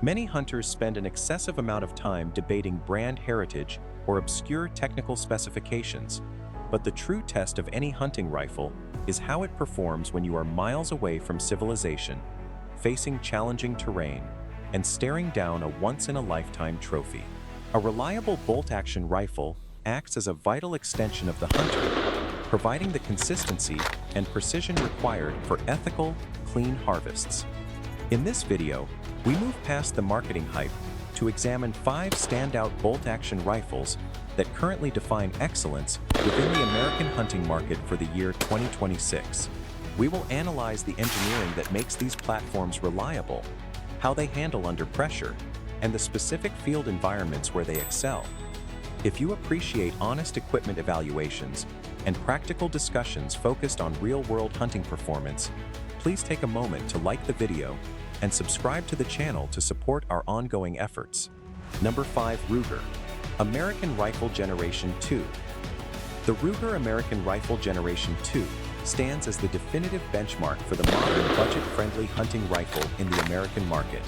Many hunters spend an excessive amount of time debating brand heritage or obscure technical specifications, but the true test of any hunting rifle is how it performs when you are miles away from civilization, facing challenging terrain, and staring down a once-in-a-lifetime trophy. A reliable bolt-action rifle acts as a vital extension of the hunter, providing the consistency and precision required for ethical, clean harvests. In this video, we move past the marketing hype to examine 5 standout bolt-action rifles that currently define excellence within the American hunting market for the year 2026. We will analyze the engineering that makes these platforms reliable, how they handle under pressure, and the specific field environments where they excel. If you appreciate honest equipment evaluations and practical discussions focused on real-world hunting performance, please take a moment to like the video and subscribe to the channel to support our ongoing efforts. Number 5. Ruger American Rifle Generation 2. The Ruger American Rifle Generation 2 stands as the definitive benchmark for the modern budget-friendly hunting rifle in the American market.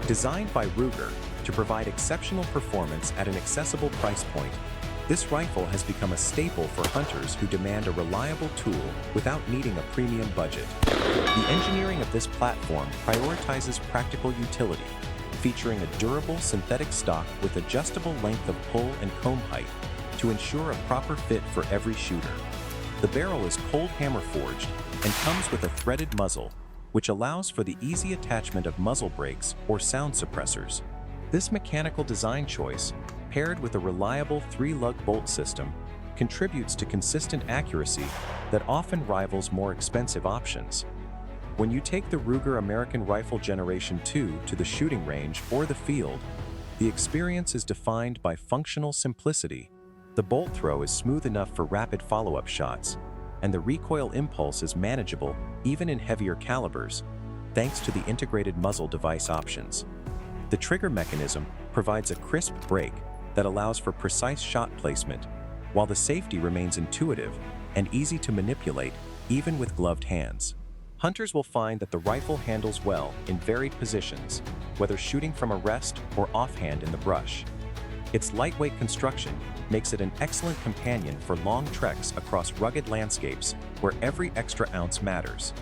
Designed by Ruger to provide exceptional performance at an accessible price point, this rifle has become a staple for hunters who demand a reliable tool without needing a premium budget. The engineering of this platform prioritizes practical utility, featuring a durable synthetic stock with adjustable length of pull and comb height to ensure a proper fit for every shooter. The barrel is cold hammer forged and comes with a threaded muzzle, which allows for the easy attachment of muzzle brakes or sound suppressors. This mechanical design choice, paired with a reliable 3-lug bolt system, contributes to consistent accuracy that often rivals more expensive options. When you take the Ruger American Rifle Generation 2 to the shooting range or the field, the experience is defined by functional simplicity. The bolt throw is smooth enough for rapid follow-up shots, and the recoil impulse is manageable even in heavier calibers, thanks to the integrated muzzle device options. The trigger mechanism provides a crisp break that allows for precise shot placement, while the safety remains intuitive and easy to manipulate even with gloved hands. Hunters will find that the rifle handles well in varied positions, whether shooting from a rest or offhand in the brush. Its lightweight construction makes it an excellent companion for long treks across rugged landscapes where every extra ounce matters.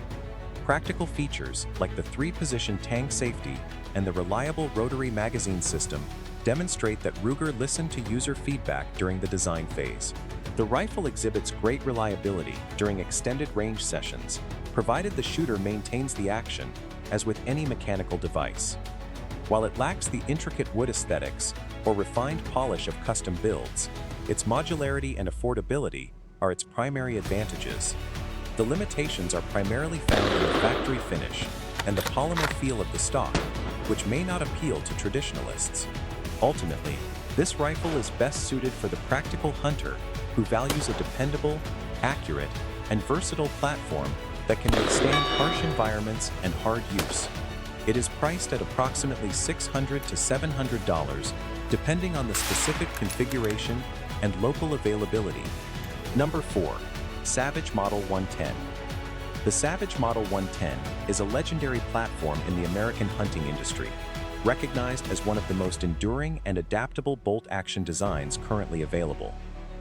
Practical features like the 3-position tang safety and the reliable rotary magazine system demonstrate that Ruger listened to user feedback during the design phase. The rifle exhibits great reliability during extended range sessions, provided the shooter maintains the action, as with any mechanical device. While it lacks the intricate wood aesthetics or refined polish of custom builds, its modularity and affordability are its primary advantages. The limitations are primarily found in the factory finish and the polymer feel of the stock, which may not appeal to traditionalists. Ultimately, this rifle is best suited for the practical hunter who values a dependable, accurate, and versatile platform that can withstand harsh environments and hard use. It is priced at approximately $600 to $700, depending on the specific configuration and local availability. Number 4. Savage Model 110. The Savage Model 110 is a legendary platform in the American hunting industry, recognized as one of the most enduring and adaptable bolt-action designs currently available.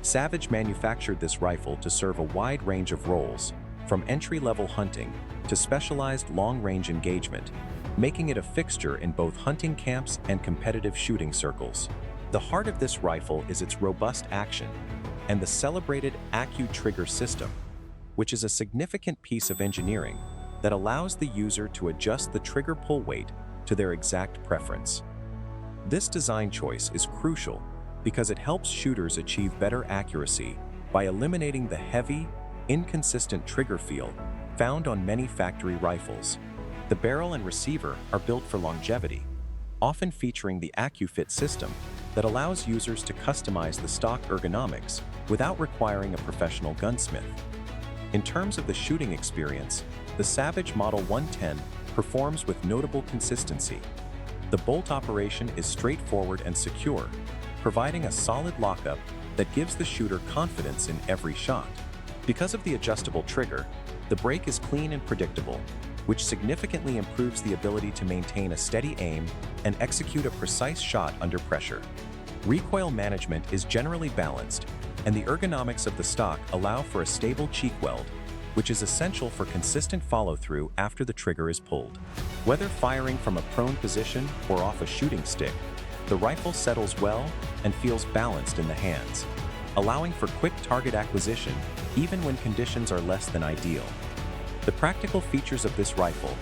Savage manufactured this rifle to serve a wide range of roles, from entry-level hunting to specialized long-range engagement, making it a fixture in both hunting camps and competitive shooting circles. The heart of this rifle is its robust action and the celebrated AccuTrigger system, which is a significant piece of engineering that allows the user to adjust the trigger pull weight to their exact preference. This design choice is crucial because it helps shooters achieve better accuracy by eliminating the heavy, inconsistent trigger feel found on many factory rifles. The barrel and receiver are built for longevity, often featuring the AccuFit system that allows users to customize the stock ergonomics without requiring a professional gunsmith. In terms of the shooting experience, the Savage Model 110 performs with notable consistency. The bolt operation is straightforward and secure, providing a solid lockup that gives the shooter confidence in every shot. Because of the adjustable trigger, the break is clean and predictable, which significantly improves the ability to maintain a steady aim and execute a precise shot under pressure. Recoil management is generally balanced, and the ergonomics of the stock allow for a stable cheek weld, which is essential for consistent follow-through after the trigger is pulled. Whether firing from a prone position or off a shooting stick, the rifle settles well and feels balanced in the hands, allowing for quick target acquisition even when conditions are less than ideal. The practical features of this rifle,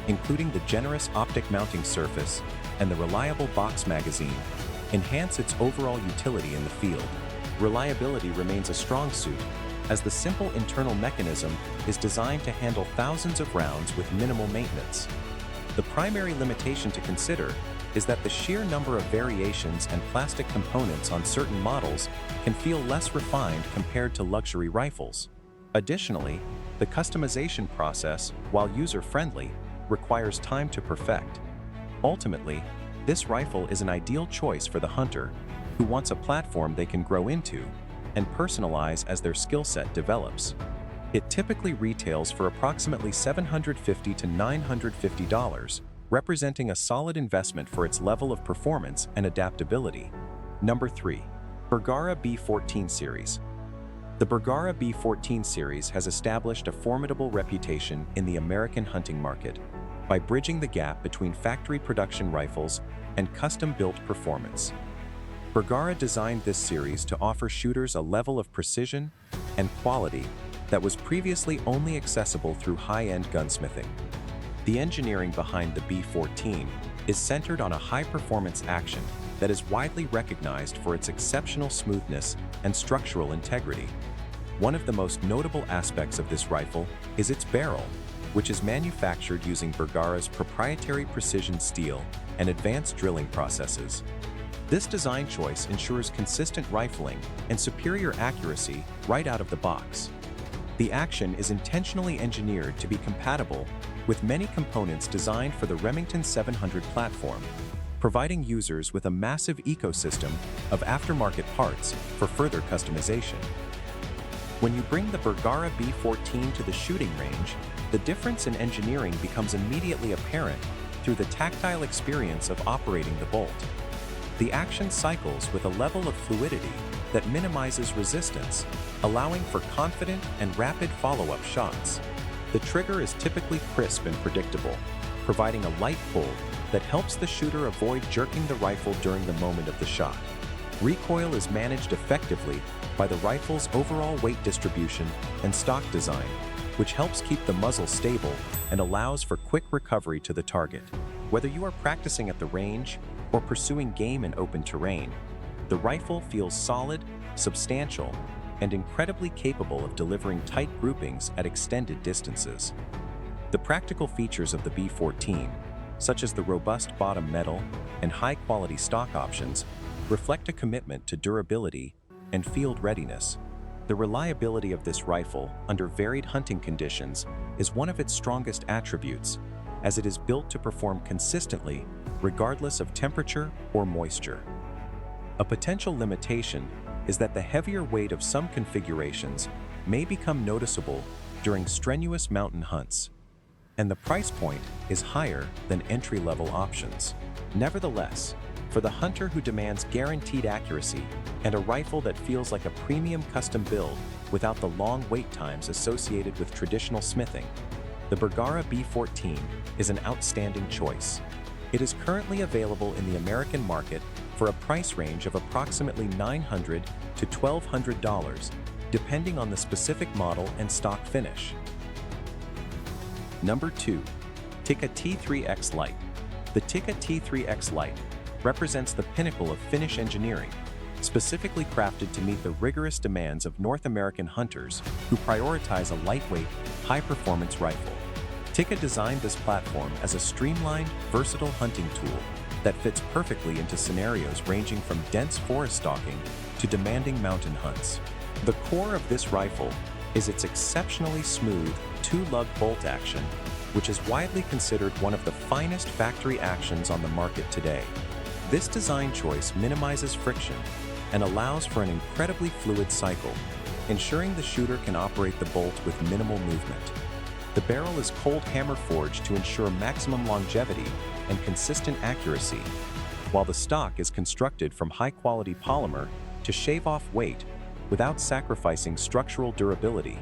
including the generous optic mounting surface and the reliable box magazine, enhance its overall utility in the field. Reliability remains a strong suit, as the simple internal mechanism is designed to handle thousands of rounds with minimal maintenance. The primary limitation to consider is that the sheer number of variations and plastic components on certain models can feel less refined compared to luxury rifles. Additionally, the customization process, while user-friendly, requires time to perfect. Ultimately, this rifle is an ideal choice for the hunter who wants a platform they can grow into and personalize as their skill set develops. It typically retails for approximately $750 to $950, representing a solid investment for its level of performance and adaptability. Number 3. Bergara B14 Series. The Bergara B14 series has established a formidable reputation in the American hunting market by bridging the gap between factory production rifles and custom-built performance. Bergara designed this series to offer shooters a level of precision and quality that was previously only accessible through high-end gunsmithing. The engineering behind the B14 is centered on a high-performance action that is widely recognized for its exceptional smoothness and structural integrity. One of the most notable aspects of this rifle is its barrel, which is manufactured using Bergara's proprietary precision steel and advanced drilling processes. This design choice ensures consistent rifling and superior accuracy right out of the box. The action is intentionally engineered to be compatible with many components designed for the Remington 700 platform, providing users with a massive ecosystem of aftermarket parts for further customization. When you bring the Bergara B14 to the shooting range, the difference in engineering becomes immediately apparent through the tactile experience of operating the bolt. The action cycles with a level of fluidity that minimizes resistance, allowing for confident and rapid follow-up shots. The trigger is typically crisp and predictable, providing a light pull that helps the shooter avoid jerking the rifle during the moment of the shot. Recoil is managed effectively by the rifle's overall weight distribution and stock design, which helps keep the muzzle stable and allows for quick recovery to the target. Whether you are practicing at the range or pursuing game in open terrain, the rifle feels solid, substantial, and incredibly capable of delivering tight groupings at extended distances. The practical features of the B14, such as the robust bottom metal and high-quality stock options, reflect a commitment to durability and field readiness. The reliability of this rifle under varied hunting conditions is one of its strongest attributes, as it is built to perform consistently regardless of temperature or moisture. A potential limitation is that the heavier weight of some configurations may become noticeable during strenuous mountain hunts, and the price point is higher than entry-level options. Nevertheless, for the hunter who demands guaranteed accuracy and a rifle that feels like a premium custom build without the long wait times associated with traditional smithing, the Bergara B14 is an outstanding choice. It is currently available in the American market for a price range of approximately $900 to $1,200, depending on the specific model and stock finish. Number 2. Tikka T3X Lite. The Tikka T3X Lite represents the pinnacle of finish engineering, specifically crafted to meet the rigorous demands of North American hunters who prioritize a lightweight, high-performance rifle. Tikka designed this platform as a streamlined, versatile hunting tool that fits perfectly into scenarios ranging from dense forest stalking to demanding mountain hunts. The core of this rifle is its exceptionally smooth two-lug bolt action, which is widely considered one of the finest factory actions on the market today. This design choice minimizes friction and allows for an incredibly fluid cycle, ensuring the shooter can operate the bolt with minimal movement. The barrel is cold hammer forged to ensure maximum longevity and consistent accuracy, while the stock is constructed from high-quality polymer to shave off weight without sacrificing structural durability.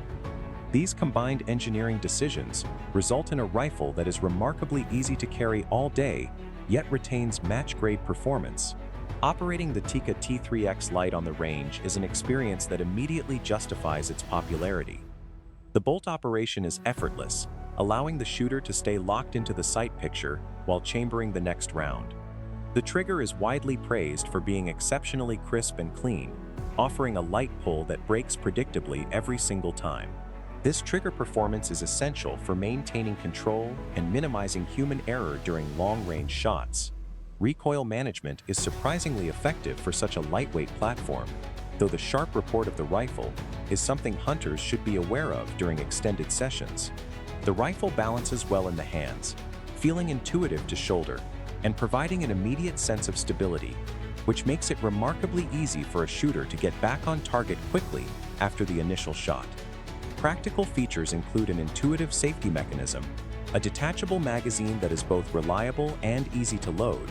These combined engineering decisions result in a rifle that is remarkably easy to carry all day, yet retains match-grade performance. Operating the Tikka T3X Lite on the range is an experience that immediately justifies its popularity. The bolt operation is effortless, allowing the shooter to stay locked into the sight picture while chambering the next round. The trigger is widely praised for being exceptionally crisp and clean, offering a light pull that breaks predictably every single time. This trigger performance is essential for maintaining control and minimizing human error during long-range shots. Recoil management is surprisingly effective for such a lightweight platform, though the sharp report of the rifle is something hunters should be aware of during extended sessions. The rifle balances well in the hands, feeling intuitive to shoulder, and providing an immediate sense of stability, which makes it remarkably easy for a shooter to get back on target quickly after the initial shot. Practical features include an intuitive safety mechanism, a detachable magazine that is both reliable and easy to load,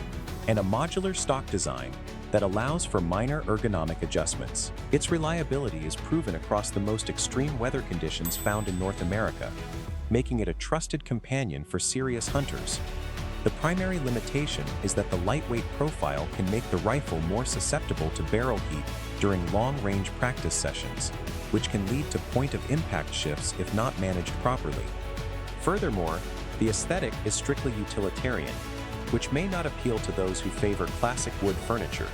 and a modular stock design that allows for minor ergonomic adjustments. Its reliability is proven across the most extreme weather conditions found in North America, making it a trusted companion for serious hunters. The primary limitation is that the lightweight profile can make the rifle more susceptible to barrel heat during long-range practice sessions, which can lead to point-of-impact shifts if not managed properly. Furthermore, the aesthetic is strictly utilitarian, which may not appeal to those who favor classic wood furniture.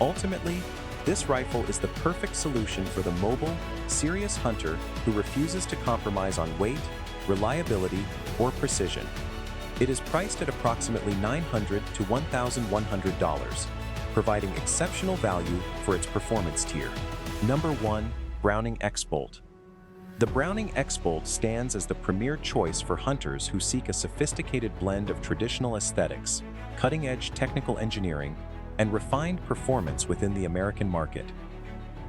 Ultimately, this rifle is the perfect solution for the mobile, serious hunter who refuses to compromise on weight, reliability, or precision. It is priced at approximately $900 to $1,100, providing exceptional value for its performance tier. Number 1. Browning X-Bolt. The Browning X-Bolt stands as the premier choice for hunters who seek a sophisticated blend of traditional aesthetics, cutting-edge technical engineering, and refined performance within the American market.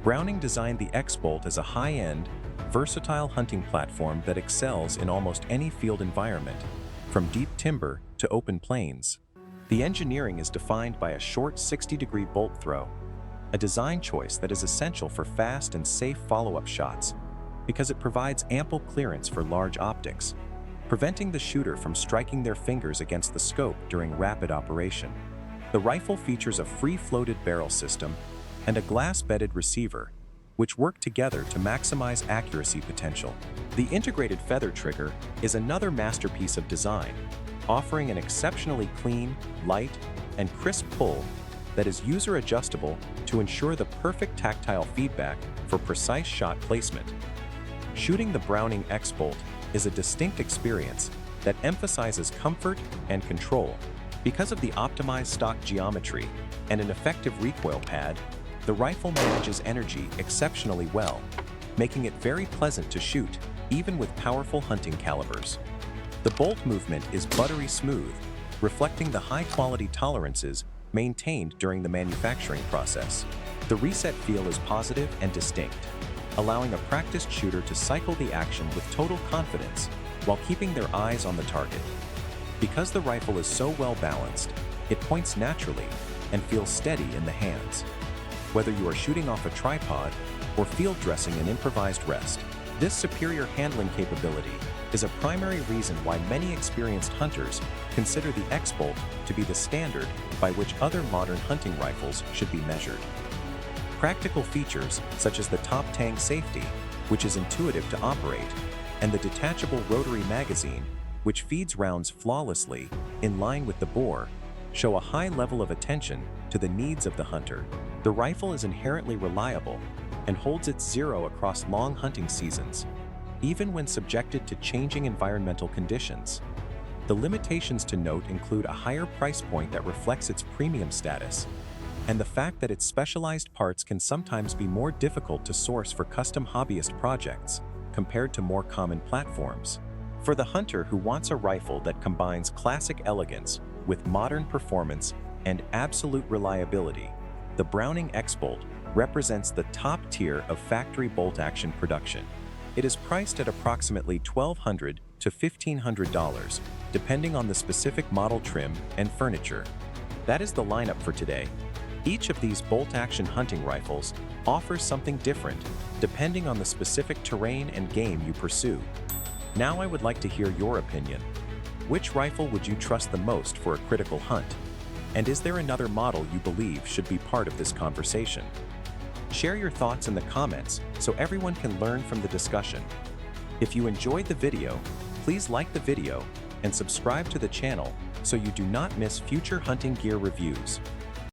Browning designed the X-Bolt as a high-end, versatile hunting platform that excels in almost any field environment, from deep timber to open plains. The engineering is defined by a short 60-degree bolt throw, a design choice that is essential for fast and safe follow-up shots because it provides ample clearance for large optics, preventing the shooter from striking their fingers against the scope during rapid operation. The rifle features a free-floated barrel system and a glass-bedded receiver, which work together to maximize accuracy potential. The integrated feather trigger is another masterpiece of design, offering an exceptionally clean, light, and crisp pull that is user-adjustable to ensure the perfect tactile feedback for precise shot placement. Shooting the Browning X-Bolt is a distinct experience that emphasizes comfort and control. Because of the optimized stock geometry and an effective recoil pad, the rifle manages energy exceptionally well, making it very pleasant to shoot, even with powerful hunting calibers. The bolt movement is buttery smooth, reflecting the high-quality tolerances maintained during the manufacturing process. The reset feel is positive and distinct, allowing a practiced shooter to cycle the action with total confidence while keeping their eyes on the target. Because the rifle is so well balanced, it points naturally and feels steady in the hands. Whether you are shooting off a tripod or field dressing an improvised rest, this superior handling capability is a primary reason why many experienced hunters consider the X-Bolt to be the standard by which other modern hunting rifles should be measured. Practical features such as the top tang safety, which is intuitive to operate, and the detachable rotary magazine, which feeds rounds flawlessly in line with the bore, show a high level of attention to the needs of the hunter. The rifle is inherently reliable and holds its zero across long hunting seasons, even when subjected to changing environmental conditions. The limitations to note include a higher price point that reflects its premium status, and the fact that its specialized parts can sometimes be more difficult to source for custom hobbyist projects compared to more common platforms. For the hunter who wants a rifle that combines classic elegance with modern performance and absolute reliability, the Browning X-Bolt represents the top tier of factory bolt-action production. It is priced at approximately $1,200 to $1,500, depending on the specific model, trim, and furniture. That is the lineup for today. Each of these bolt-action hunting rifles offers something different, depending on the specific terrain and game you pursue. Now I would like to hear your opinion. Which rifle would you trust the most for a critical hunt? And is there another model you believe should be part of this conversation? Share your thoughts in the comments so everyone can learn from the discussion. If you enjoyed the video, please like the video and subscribe to the channel so you do not miss future hunting gear reviews.